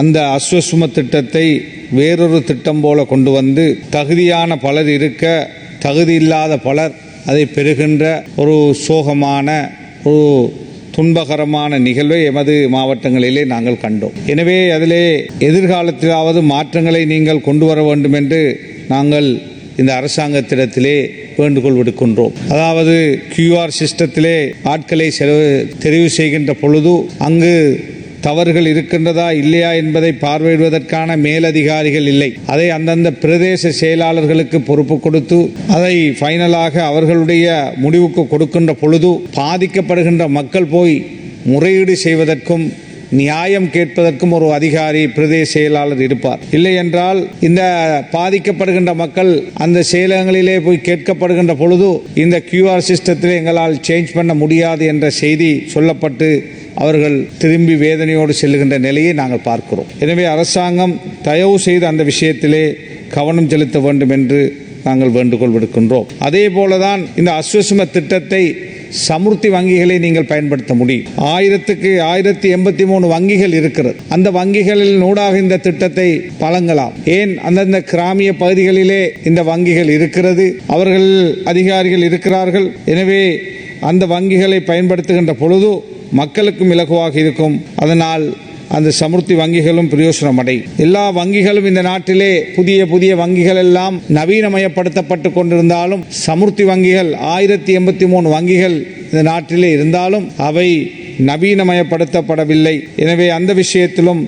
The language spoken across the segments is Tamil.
அந்த அஸ்வசும திட்டத்தை வேறொரு திட்டம் போல கொண்டு வந்து தகுதியான பலர் இருக்க தகுதி இல்லாத பலர் அதை பெறுகின்ற ஒரு சோகமான ஒரு துன்பகரமான நிகழ்வை எமது மாவட்டங்களிலே நாங்கள் கண்டோம். எனவே அதிலே எதிர்காலத்திலாவது மாற்றங்களை நீங்கள் கொண்டு வர வேண்டும் என்று நாங்கள் இந்த அரசாங்கத்திடத்திலே வேண்டுகோள் விடுக்கின்றோம். அதாவது QR சிஸ்டத்திலே ஆட்களை தெரிவு செய்கின்ற பொழுது அங்கு தவறுகள் இருக்கின்றதா இல்லையா என்பதை பார்வையிடுவதற்கான மேலதிகாரிகள் இல்லை. அதை அந்தந்த பிரதேச செயலாளர்களுக்கு பொறுப்பு கொடுத்து அதை ஃபைனலாக அவர்களுடைய முடிவுக்கு கொடுக்கின்ற பொழுது பாதிக்கப்படுகின்ற மக்கள் போய் முறையீடு செய்வதற்கும் நியாயம் கேட்பதற்கும் ஒரு அதிகாரி பிரதேச செயலாளர் இருப்பார். இல்லை என்றால் இந்த பாதிக்கப்படுகின்ற மக்கள் அந்த செயலகங்களிலே போய் கேட்கப்படுகின்ற பொழுது இந்த QR சிஸ்டத்தில் எங்களால் சேஞ்ச் பண்ண முடியாது என்ற செய்தி சொல்லப்பட்டு அவர்கள் திரும்பி வேதனையோடு செல்லுகின்ற நிலையை நாங்கள் பார்க்கிறோம். எனவே அரசாங்கம் தயவு செய்து அந்த விஷயத்திலே கவனம் செலுத்த வேண்டும் என்று நாங்கள் வேண்டுகோள் விடுக்கின்றோம். அதே போலதான் இந்த அஸ்வசும திட்டத்தை சமுர்த்தி வங்கிகளை நீங்கள் பயன்படுத்த முடியும். 1083 வங்கிகள் இருக்கிறது. அந்த வங்கிகளில் ஊடாக இந்த திட்டத்தை வழங்கலாம். ஏன் அந்தந்த கிராமிய பகுதிகளிலே இந்த வங்கிகள் இருக்கிறது, அவர்கள் அதிகாரிகள் இருக்கிறார்கள். எனவே அந்த வங்கிகளை பயன்படுத்துகின்ற பொழுது மக்களுக்கும் இலகுவாக இருக்கும். அதனால் அந்த சமுர்த்தி வங்கிகளும் பிரயோசனம் அடையும். எல்லா வங்கிகளும் இந்த நாட்டிலே புதிய புதிய வங்கிகள் எல்லாம் நவீனமயப்படுத்தப்பட்டு கொண்டிருந்தாலும் சமுர்த்தி வங்கிகள் 1083 வங்கிகள் இந்த நாட்டிலே இருந்தாலும் அவை நவீனமயப்படுத்தப்படவில்லை. எனவே அந்த விஷயத்திலும்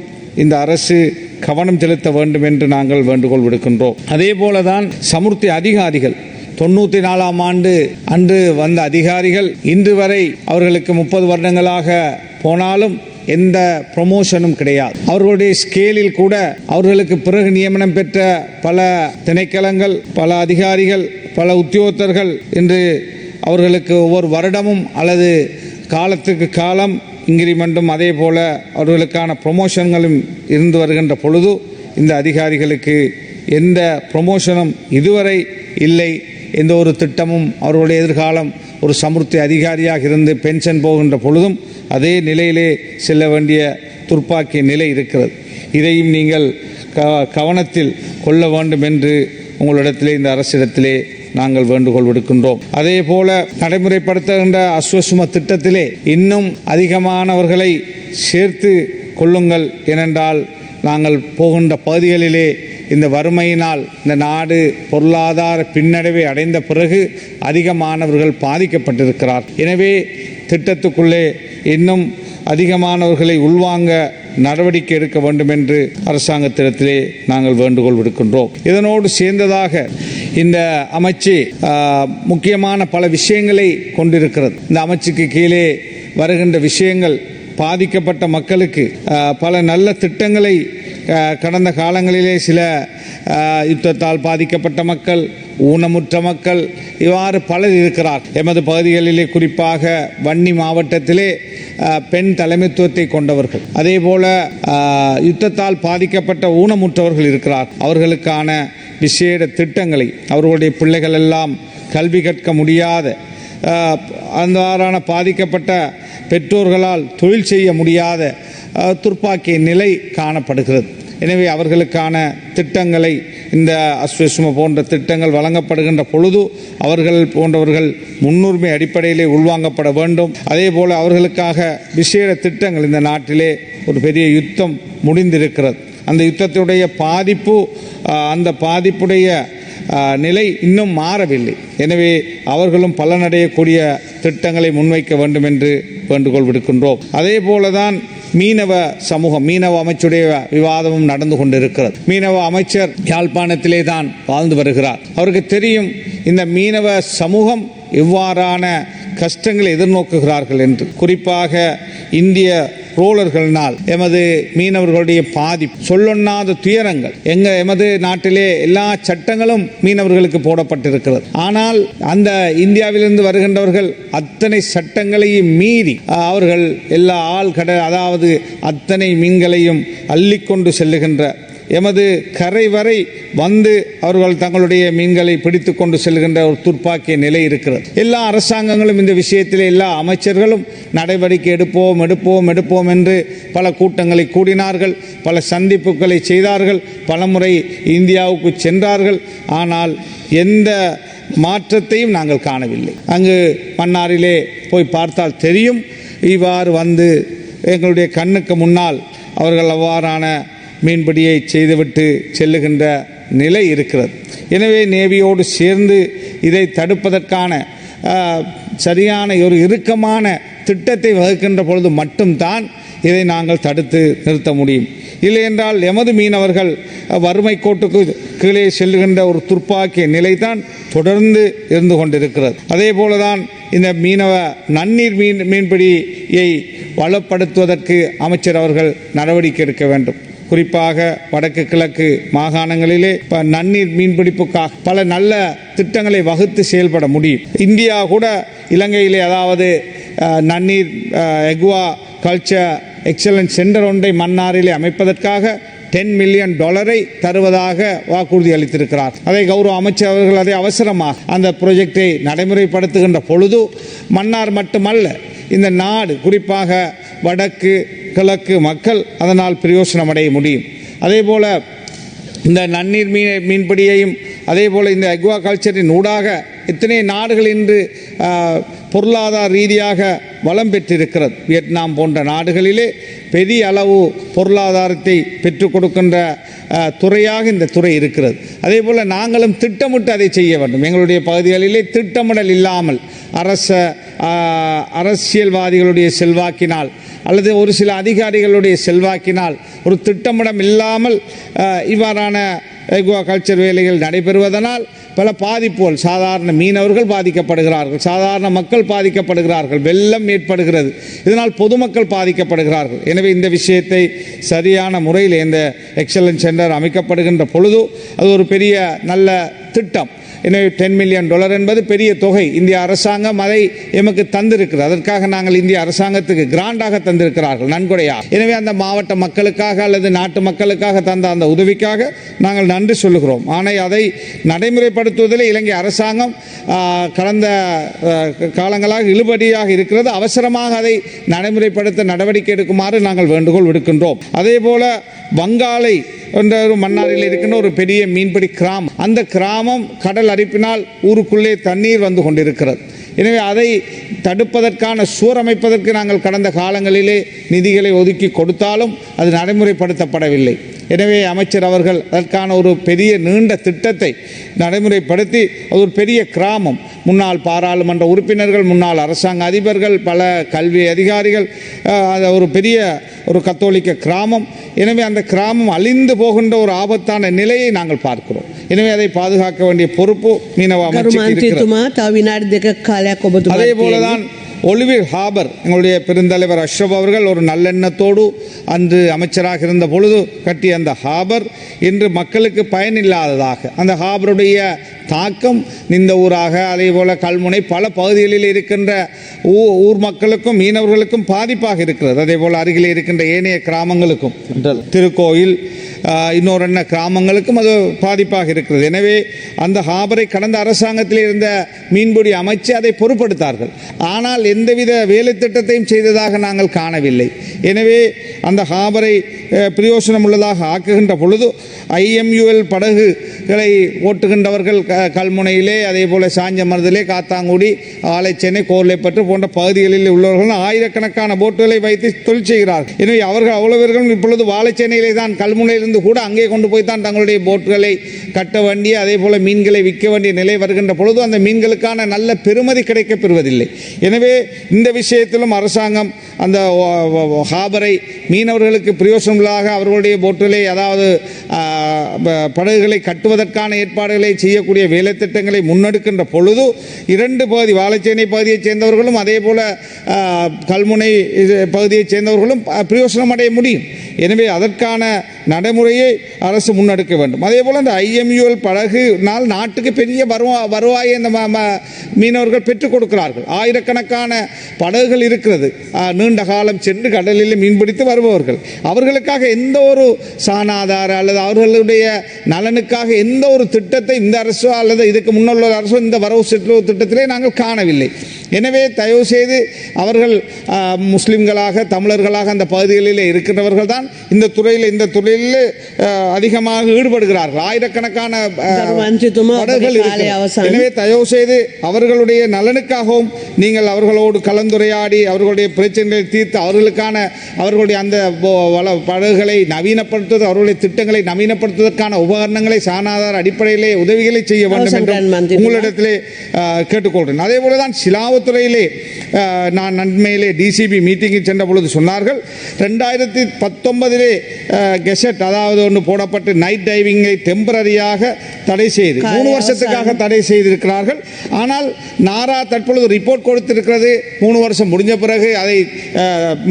இந்த அரசு கவனம் செலுத்த வேண்டும் என்று நாங்கள் வேண்டுகோள் விடுக்கின்றோம். அதே போலதான் சமுர்த்தி அதிகாரிகள் 94ஆம் ஆண்டு அன்று வந்த அதிகாரிகள் இன்று வரை அவர்களுக்கு 30 வருடங்களாக போனாலும் எந்த ப்ரமோஷனும் கிடையாது. அவர்களுடைய ஸ்கேலில் கூட அவர்களுக்கு பிறகு நியமனம் பெற்ற பல திணைக்களங்கள், பல அதிகாரிகள், பல உத்தியோகத்தர்கள் இன்று அவர்களுக்கு ஒவ்வொரு வருடமும் அல்லது காலத்துக்கு காலம் இன்கிரிமெண்ட்டும் அதே போல அவர்களுக்கான ப்ரமோஷன்களும் இருந்து வருகின்ற பொழுது இந்த அதிகாரிகளுக்கு எந்த ப்ரமோஷனும் இதுவரை இல்லை. எந்த ஒரு திட்டமும் அவர்களுடைய எதிர்காலம் ஒரு சமுர்த்தி அதிகாரியாக இருந்து பென்ஷன் போகின்ற பொழுதும் அதே நிலையிலே செல்ல வேண்டிய துர்ப்பாக்கிய நிலை இருக்கிறது. இதையும் நீங்கள் கவனத்தில் கொள்ள வேண்டும் என்று உங்களிடத்திலே இந்த அரசிடத்திலே நாங்கள் வேண்டுகோள் விடுக்கின்றோம். அதே போல நடைமுறைப்படுத்துகின்ற அஸ்வசும திட்டத்திலே இன்னும் அதிகமானவர்களை சேர்த்து கொள்ளுங்கள். ஏனென்றால் நாங்கள் போகின்ற பகுதிகளிலே இந்த வறுமையினால் இந்த நாடு பொருளாதார பின்னடைவை அடைந்த பிறகு அதிகமானவர்கள் பாதிக்கப்பட்டிருக்கிறார். எனவே திட்டத்துக்குள்ளே இன்னும் அதிகமானவர்களை உள்வாங்க நடவடிக்கை எடுக்க வேண்டும் என்று அரசாங்கத்திடத்திலே நாங்கள் வேண்டுகோள் விடுக்கின்றோம். இதனோடு சேர்ந்ததாக இந்த அமைச்சு முக்கியமான பல விஷயங்களை கொண்டிருக்கிறது. இந்த அமைச்சுக்கு கீழே வருகின்ற விஷயங்கள் பாதிக்கப்பட்ட மக்களுக்கு பல நல்ல திட்டங்களை கடந்த காலங்களிலே சில யுத்தத்தால் பாதிக்கப்பட்ட மக்கள், ஊனமுற்ற மக்கள், இவ்வாறு பலர் இருக்கிறார். எமது பகுதிகளிலே குறிப்பாக வன்னி மாவட்டத்திலே பெண் தலைமைத்துவத்தை கொண்டவர்கள், அதே போல யுத்தத்தால் பாதிக்கப்பட்ட ஊனமுற்றவர்கள் இருக்கிறார். அவர்களுக்கான விசேட திட்டங்களை, அவர்களுடைய பிள்ளைகள் எல்லாம் கல்வி கற்க முடியாத அவ்வாறான பாதிக்கப்பட்ட பெற்றோர்களால் தொழில் செய்ய முடியாத துர்ப்பாக்கிய நிலை காணப்படுகிறது. எனவே அவர்களுக்கான திட்டங்களை இந்த அஸ்வசும போன்ற திட்டங்கள் வழங்கப்படுகின்ற பொழுது அவர்கள் போன்றவர்கள் முன்னுரிமை அடிப்படையிலே உள்வாங்கப்பட வேண்டும். அதே போல அவர்களுக்காக விசேட திட்டங்கள், இந்த நாட்டிலே ஒரு பெரிய யுத்தம் முடிந்திருக்கிறது. அந்த யுத்தத்துடைய பாதிப்பு, அந்த பாதிப்புடைய நிலை இன்னும் மாறவில்லை. எனவே அவர்களும் பலனடையக்கூடிய திட்டங்களை முன்வைக்க வேண்டும் என்று வேண்டுகோள் விடுக்கின்றோம். அதே போலதான் மீனவ சமூகம், மீனவ அமைச்சுடைய விவாதமும் நடந்து கொண்டிருக்கிறது. மீனவ அமைச்சர் யாழ்ப்பாணத்திலே தான் வாழ்ந்து வருகிறார். அவருக்கு தெரியும் இந்த மீனவ சமூகம் எவ்வாறான கஷ்டங்களை எதிர்நோக்குகிறார்கள் என்று. குறிப்பாக இந்திய ரோலர்களினால் எமது மீனவர்களுடைய பாதிப்பு, சொல்லொண்ணாத துயரங்கள். எமது நாட்டிலே எல்லா சட்டங்களும் மீனவர்களுக்கு போடப்பட்டிருக்கிறது. ஆனால் அந்த இந்தியாவிலிருந்து வருகின்றவர்கள் அத்தனை சட்டங்களையும் மீறி அவர்கள் எல்லா ஆழ்கடல், அதாவது அத்தனை மீன்களையும் அள்ளிக்கொண்டு செல்லுகின்ற எமது கரை வரை வந்து அவர்கள் தங்களுடைய மீன்களை பிடித்து கொண்டு செல்கின்ற ஒரு துர்ப்பாக்கிய நிலை இருக்கிறது. எல்லா அரசாங்கங்களும் இந்த விஷயத்தில் எல்லா அமைச்சர்களும் நடவடிக்கை எடுப்போம் என்று பல கூட்டங்களை கூடினார்கள், பல சந்திப்புகளை செய்தார்கள், பலமுறை இந்தியாவுக்கு சென்றார்கள். ஆனால் எந்த மாற்றத்தையும் நாங்கள் காணவில்லை. அங்கு மன்னாரிலே போய் பார்த்தால் தெரியும். இவ்வாறு வந்து எங்களுடைய கண்ணுக்கு முன்னால் அவர்கள் அவ்வாறான மீன்பிடியை செய்துவிட்டு செல்லுகின்ற நிலை இருக்கிறது. எனவே நேவியோடு சேர்ந்து இதை தடுப்பதற்கான சரியான ஒரு இறுக்கமான திட்டத்தை வகுக்கின்ற பொழுது மட்டும்தான் இதை நாங்கள் தடுத்து நிறுத்த முடியும். இல்லை என்றால் எமது மீனவர்கள் வறுமை கோட்டுக்கு கீழே செல்லுகின்ற ஒரு துர்ப்பாக்கிய நிலைதான் தொடர்ந்து இருந்து கொண்டிருக்கிறது. அதே போலதான் இந்த மீனவ நன்னீர் மீன்பிடியை வளப்படுத்துவதற்கு அமைச்சர் அவர்கள் நடவடிக்கை எடுக்க வேண்டும். குறிப்பாக வடக்கு கிழக்கு மாகாணங்களிலே நன்னீர் மீன்பிடிப்புக்காக பல நல்ல திட்டங்களை வகுத்து செயல்பட முடியும். இந்தியா கூட இலங்கையிலே அதாவது நன்னீர் எகுவா கல்ச்சர் எக்ஸலன்ஸ் சென்டர் ஒன்றை மன்னாரிலே அமைப்பதற்காக $10 மில்லியன் தருவதாக வாக்குறுதி அளித்திருக்கிறார். அதை கௌரவ அமைச்சர் அவர்கள் அதை அவசரமாக அந்த ப்ராஜெக்டை நடைமுறைப்படுத்துகின்ற பொழுது மன்னார் மட்டுமல்ல இந்த நாடு குறிப்பாக வடக்கு கிழக்கு மக்கள் அதனால் பிரயோசனம் அடைய முடியும். அதே போல இந்த நன்னீர் மீன்பிடியையும் அதே போல் இந்த அக்வா கல்ச்சரின் ஊடாக எத்தனை நாடுகள் இன்று பொருளாதார ரீதியாக வளம் பெற்றிருக்கிறது. வியட்நாம் போன்ற நாடுகளிலே பெரிய அளவு பொருளாதாரத்தை பெற்றுக் கொடுக்கின்ற துறையாக இந்த துறை இருக்கிறது. அதே போல் நாங்களும் திட்டமிட்டு அதை செய்ய வேண்டும். எங்களுடைய பகுதிகளிலே திட்டமிடல் இல்லாமல் அரசியல்வாதிகளுடைய செல்வாக்கினால் அல்லது ஒரு சில அதிகாரிகளுடைய செல்வாக்கினால் ஒரு திட்டமிடம் இல்லாமல் இவ்வாறான எக்வா கல்ச்சர் வேலைகள் நடைபெறுவதனால் பல பாதிப்புகள், சாதாரண மீனவர்கள் பாதிக்கப்படுகிறார்கள், சாதாரண மக்கள் பாதிக்கப்படுகிறார்கள், வெள்ளம் ஏற்படுகிறது, இதனால் பொதுமக்கள் பாதிக்கப்படுகிறார்கள். எனவே இந்த விஷயத்தை சரியான முறையில் இந்த எக்ஸலன்ஸ் சென்டர் அமைக்கப்படுகின்ற பொழுது அது ஒரு பெரிய நல்ல திட்டம். எனவே $10 மில்லியன் என்பது பெரிய தொகை. இந்திய அரசாங்கம் அதை எமக்கு தந்திருக்கிறது. அதற்காக நாங்கள் இந்திய அரசாங்கத்துக்கு கிராண்டாக தந்திருக்கிறார்கள், நன்கொடையாக. எனவே அந்த மாவட்ட மக்களுக்காக அல்லது நாட்டு மக்களுக்காக தந்த அந்த உதவிக்காக நாங்கள் நன்றி சொல்லுகிறோம். ஆனால் அதை நடைமுறைப்படுத்துவதில் இலங்கை அரசாங்கம் கடந்த காலங்களாக இழுபடியாக இருக்கிறது. அவசரமாக அதை நடைமுறைப்படுத்த நடவடிக்கை எடுக்குமாறு நாங்கள் வேண்டுகோள் விடுக்கின்றோம். அதே போல வங்காளை என்ற ஒரு மன்னாரில் இருக்கின்ற ஒரு பெரிய மீன்பிடி கிராமம், அந்த கிராமம் கடல் அரிப்பினால் ஊருக்குள்ளே தண்ணீர் வந்து கொண்டிருக்கிறது. எனவே அதை தடுப்பதற்கான சுவர் அமைப்பதற்கு நாங்கள் கடந்த காலங்களிலே நிதிகளை ஒதுக்கி கொடுத்தாலும் அது நடைமுறைப்படுத்தப்படவில்லை. எனவே அமைச்சர் அவர்கள் அதற்கான ஒரு பெரிய நீண்ட திட்டத்தை நடைமுறைப்படுத்தி அது ஒரு பெரிய கிராமம், முன்னாள் பாராளுமன்ற உறுப்பினர்கள், முன்னாள் அரசாங்க அதிபர்கள், பல கல்வி அதிகாரிகள், ஒரு பெரிய ஒரு கத்தோலிக்க கிராமம். எனவே அந்த கிராமம் அழிந்து போகின்ற ஒரு ஆபத்தான நிலையை நாங்கள் பார்க்கிறோம். எனவே அதை பாதுகாக்க வேண்டிய பொறுப்பு மீனவ அமைச்சருக்கு இருக்கிறது. அதே போலதான் ஒலிவிர் ஹார்பர் எங்களுடைய பெருந்தலைவர் அஷ்ரப் அவர்கள் ஒரு நல்லெண்ணத்தோடு அன்று அமைச்சராக இருந்த பொழுது கட்டிய அந்த ஹார்பர் இன்று மக்களுக்கு பயனில்லாததாக, அந்த ஹார்பருடைய தாக்கம் இந்த ஊராக அதே போல கல்முனை பல பகுதிகளில் இருக்கின்ற ஊர் மக்களுக்கும் மீனவர்களுக்கும் பாதிப்பாக இருக்கிறது. அதே போல் அருகில் இருக்கின்ற ஏனைய கிராமங்களுக்கும் திருக்கோயில் இன்னொரு கிராமங்களுக்கும் அது பாதிப்பாக இருக்கிறது. எனவே அந்த ஹாபரை கடந்த அரசாங்கத்தில் இருந்த மீன்பிடி அமைச்சு அதை பொறுப்படுத்தார்கள். ஆனால் எந்தவித வேலை திட்டத்தையும் செய்ததாக நாங்கள் காணவில்லை. எனவே அந்த ஹாபரை பிரயோசனம் உள்ளதாக ஆக்குகின்ற பொழுது IMUL படகுகளை ஓட்டுகின்றவர்கள் கல்முனையிலே அதே போல சாஞ்சமருதிலே காத்தாங்குடி ஆலைச்சேனை கோர்லைப்பற்று போன்ற பகுதிகளில் உள்ளவர்கள் ஆயிரக்கணக்கான போட்டுகளை வைத்து தொழில் செய்கிறார்கள். எனவே அவர்கள் அவ்வளவர்களும் இப்பொழுது வாழைச்சேனையிலே தான் கல்முனையிலிருந்து கூட அங்கே கொண்டு போய் தான் தங்களுடைய போட்டுகளை கட்ட வேண்டிய அதே போல மீன்களை விற்க வேண்டிய நிலை வருகின்ற பொழுது அந்த மீன்களுக்கான நல்ல பெறுமதி கிடைக்கப் பெறுவதில்லை. எனவே இந்த விஷயத்திலும் அரசாங்கம் அந்த ஹாபரை மீனவர்களுக்கு பிரயோசனமாக அவர்களுடைய போட்டுகளை அதாவது படகுகளை கட்டுவதற்கான ஏற்பாடுகளை செய்யக்கூடிய வேலை திட்டங்களை முன்னெடுக்கின்ற பொழுது இரண்டு பகுதி வாழைச்சேனை பகுதியைச் சேர்ந்தவர்களும் அதே போல கல்முனை பகுதியைச் சேர்ந்தவர்களும் பிரயோசனம் அடைய முடியும். எனவே அதற்கான நடைமுறை நடைமுறையை அரசு முன்னெடுக்க வேண்டும். அதே போல் அந்த IMUL படகுனால் நாட்டுக்கு பெரிய வருவாயை இந்த மீனவர்கள் பெற்றுக் கொடுக்கிறார்கள். ஆயிரக்கணக்கான படகுகள் இருக்கிறது, நீண்ட காலம் சென்று கடலில் மீன்பிடித்து வருபவர்கள். அவர்களுக்காக எந்த ஒரு சாணாதார அல்லது அவர்களுடைய நலனுக்காக எந்த ஒரு திட்டத்தை இந்த அரசோ அல்லது இதுக்கு முன்னுள்ள அரசோ இந்த வரவு செலவு திட்டத்திலே நாங்கள் காணவில்லை. எனவே தயவு செய்து அவர்கள் முஸ்லிம்களாக தமிழர்களாக அந்த பகுதிகளில் இருக்கின்றவர்கள் தான் இந்த துறையில் அதிகமாக ஈடுபடுகிறார்கள். ஆயிரக்கணக்கான படகுகள் இருக்கிறது. எனவே தயவு செய்து அவர்களுடைய நலனுக்காகவும் நீங்கள் அவர்களோடு கலந்துரையாடி அவர்களுடைய பிரச்சனைகளை தீர்த்து அவர்களுடைய அந்த படகுகளை நவீனப்படுத்துவது, அவர்களுடைய திட்டங்களை நவீனப்படுத்துவதற்கான உபகரணங்களை சாணாதார அடிப்படையிலே உதவிகளை செய்ய வேண்டும் என்று உங்களிடத்திலே கேட்டுக்கொள்கிறேன். அதே போலதான் சிலாவுத்துறையிலே நான் நன்மையிலே DCP மீட்டிங்கில் சென்ற பொழுது சொன்னார்கள், 2019 கெசட் அதாவது ஒன்று போடப்பட்டு நைட் டைவிங்கை டெம்பரரியாக தடை செய்து 3 வருஷத்துக்காக தடை செய்திருக்கிறார்கள். ஆனால் நாரா தற்பொழுது ரிப்போர்ட் கொடுத்திருக்கிறது 3 வருஷம் முடிஞ்ச பிறகு அதை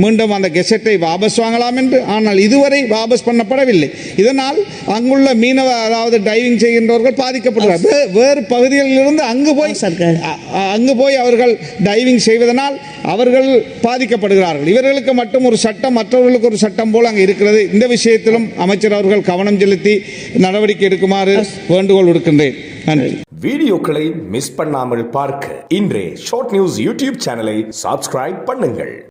மீண்டும் அந்த கெசட்டை வாபஸ் வாங்கலாம் என்று. ஆனால் இதுவரை வாபஸ் பண்ணப்படவில்லை. இதனால் அங்குள்ள மீனவ அதாவது டைவிங் செய்கின்றவர்கள் பாதிக்கப்படுகிறார்கள். வேறு பகுதிகளிலிருந்து அங்கு போய் அவர்கள் டைவிங் செய்வதனால் அவர்கள் பாதிக்கப்படுகிறார்கள். இவர்களுக்கு மட்டும் ஒரு சட்டம், மற்றவர்களுக்கு ஒரு சட்டம் போல அங்கே இருக்கிறது. இந்த விஷயத்திலும் அமைச்சர் அவர்கள் கவனம் செலுத்தி நடவடிக்கை எடுக்குமாறு வேண்டுகோள் விடுக்கின்றேன். நன்றி. வீடியோக்களை மிஸ் பண்ணாமல் பார்க்க இன்றே ஷார்ட் நியூஸ் யூடியூப் சேனலை சப்ஸ்கிரைப் பண்ணுங்கள்.